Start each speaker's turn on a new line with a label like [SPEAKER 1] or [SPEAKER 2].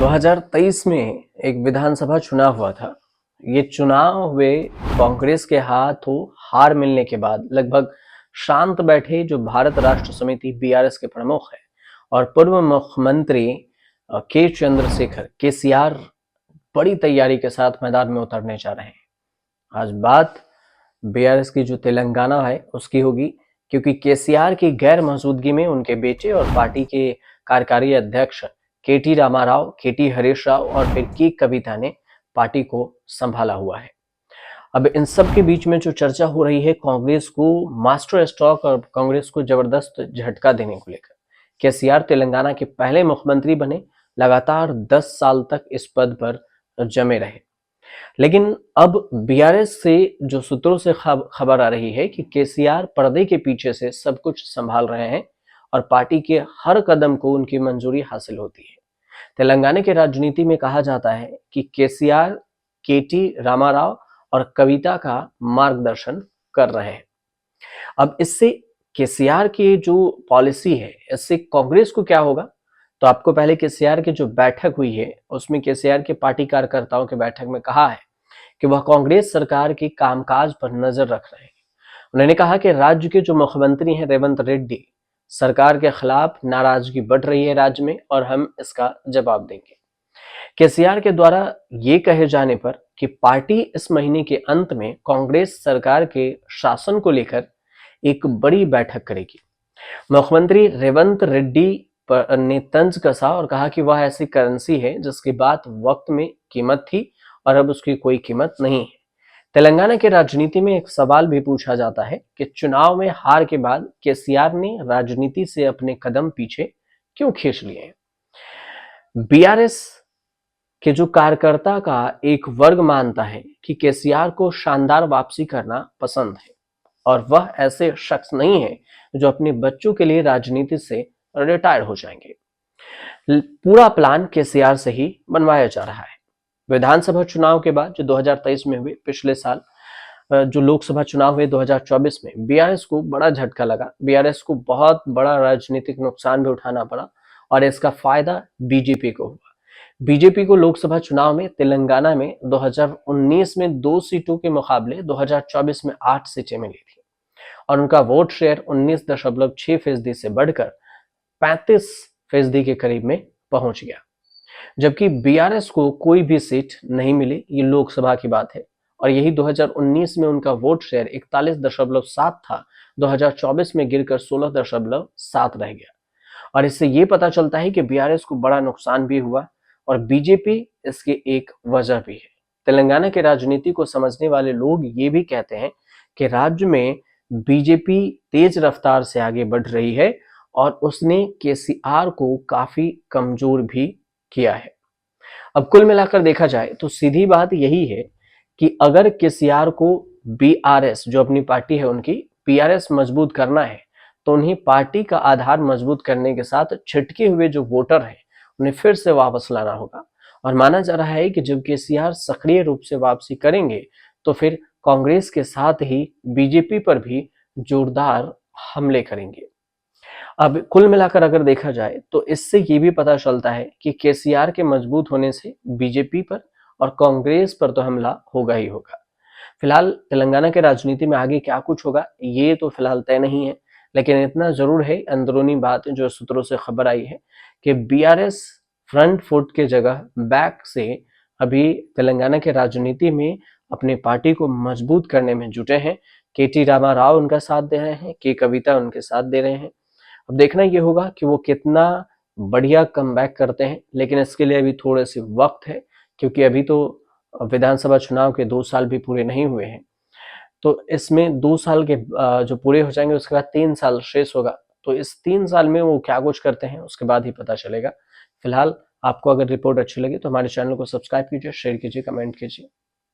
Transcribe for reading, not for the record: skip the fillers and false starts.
[SPEAKER 1] 2023 में एक विधानसभा चुनाव हुआ था। ये चुनाव हुए कांग्रेस के हाथों हार मिलने के बाद लगभग शांत बैठे जो भारत राष्ट्र समिति बीआरएस के प्रमुख है और पूर्व मुख्यमंत्री के चंद्रशेखर केसीआर बड़ी तैयारी के साथ मैदान में उतरने जा रहे हैं। आज बात बीआरएस की जो तेलंगाना है उसकी होगी, क्योंकि केसीआर की गैर मौजूदगी में उनके बेटे और पार्टी के कार्यकारी अध्यक्ष केटी रामाराव, केटी हरीश राव और फिर के कविता ने पार्टी को संभाला हुआ है। अब इन सब के बीच में जो चर्चा हो रही है कांग्रेस को मास्टर स्ट्रोक और कांग्रेस को जबरदस्त झटका देने को लेकर। केसीआर तेलंगाना के पहले मुख्यमंत्री बने, लगातार 10 साल तक इस पद पर जमे रहे। लेकिन अब बीआरएस से जो सूत्रों से खबर आ रही है कि केसीआर पर्दे के पीछे से सब कुछ संभाल रहे हैं और पार्टी के हर कदम को उनकी मंजूरी हासिल होती है। तेलंगाना के राजनीति में कहा जाता है कि केसीआर केटी रामाराव और कविता का मार्गदर्शन कर रहे हैं। अब इससे केसीआर की जो पॉलिसी है इससे कांग्रेस को क्या होगा, तो आपको पहले केसीआर की जो बैठक हुई है उसमें केसीआर के पार्टी कार्यकर्ताओं की बैठक में कहा है कि वह कांग्रेस सरकार के कामकाज पर नजर रख रहे हैं। उन्होंने कहा कि राज्य के जो मुख्यमंत्री हैं रेवंत रेड्डी, सरकार के खिलाफ नाराजगी बढ़ रही है राज्य में और हम इसका जवाब देंगे। केसीआर के द्वारा ये कहे जाने पर कि पार्टी इस महीने के अंत में कांग्रेस सरकार के शासन को लेकर एक बड़ी बैठक करेगी। मुख्यमंत्री रेवंत रेड्डी ने तंज कसा और कहा कि वह ऐसी करेंसी है जिसकी बात वक्त में कीमत थी और अब उसकी कोई कीमत नहीं है। तेलंगाना के राजनीति में एक सवाल भी पूछा जाता है कि चुनाव में हार के बाद केसीआर ने राजनीति से अपने कदम पीछे क्यों खींच लिए हैं। बीआरएस के जो कार्यकर्ता का एक वर्ग मानता है कि केसीआर को शानदार वापसी करना पसंद है और वह ऐसे शख्स नहीं है जो अपने बच्चों के लिए राजनीति से रिटायर हो जाएंगे। पूरा प्लान केसीआर से ही बनवाया जा रहा है। विधानसभा चुनाव के बाद जो 2023 में हुए, पिछले साल जो लोकसभा चुनाव हुए 2024 में, बीआरएस को बड़ा झटका लगा। बीआरएस को बहुत बड़ा राजनीतिक नुकसान भी उठाना पड़ा और इसका फायदा बीजेपी को हुआ। बीजेपी को लोकसभा चुनाव में तेलंगाना में 2019 में 2 सीटों के मुकाबले 2024 में 8 सीटें मिली थी और उनका वोट शेयर 19.6% से बढ़कर 35% के करीब में पहुंच गया, जबकि बीआरएस को कोई भी सीट नहीं मिली। ये लोकसभा की बात है और यही 2019 में उनका वोट शेयर 41.7 था, 2024 में गिरकर 16.7 रह गया। और इससे ये पता चलता है कि बीआरएस को बड़ा नुकसान भी हुआ और बीजेपी इसकी एक वजह भी है। तेलंगाना के राजनीति को समझने वाले लोग ये भी कहते हैं कि राज्य में बीजेपी तेज रफ्तार से आगे बढ़ रही है और उसने केसीआर को काफी कमजोर भी किया है। अब कुल मिलाकर देखा जाए तो सीधी बात यही है कि अगर केसीआर को बीआरएस जो अपनी पार्टी है उनकी बीआरएस मजबूत करना है तो उन्हें पार्टी का आधार मजबूत करने के साथ छिटके हुए जो वोटर हैं उन्हें फिर से वापस लाना होगा। और माना जा रहा है कि जब केसीआर सक्रिय रूप से वापसी करेंगे तो फिर कांग्रेस के साथ ही बीजेपी पर भी जोरदार हमले करेंगे। अब कुल मिलाकर अगर देखा जाए तो इससे ये भी पता चलता है कि केसीआर के मजबूत होने से बीजेपी पर और कांग्रेस पर तो हमला होगा ही होगा। फिलहाल तेलंगाना के राजनीति में आगे क्या कुछ होगा ये तो फिलहाल तय नहीं है, लेकिन इतना जरूर है, अंदरूनी बात जो सूत्रों से खबर आई है कि बीआरएस फ्रंट फुट के जगह बैक से अभी तेलंगाना के राजनीति में अपनी पार्टी को मजबूत करने में जुटे हैं। केटी रामाराव उनका साथ दे रहे हैं, के कविता उनके साथ दे रहे हैं। अब देखना ये होगा कि वो कितना बढ़िया कमबैक करते हैं, लेकिन इसके लिए अभी थोड़े से वक्त है, क्योंकि अभी तो विधानसभा चुनाव के 2 साल भी पूरे नहीं हुए हैं। तो इसमें 2 साल के जो पूरे हो जाएंगे उसके बाद 3 साल शेष होगा, तो इस 3 साल में वो क्या कुछ करते हैं उसके बाद ही पता चलेगा। फिलहाल आपको अगर रिपोर्ट अच्छी लगी तो हमारे चैनल को सब्सक्राइब कीजिए, शेयर कीजिए, कमेंट कीजिए।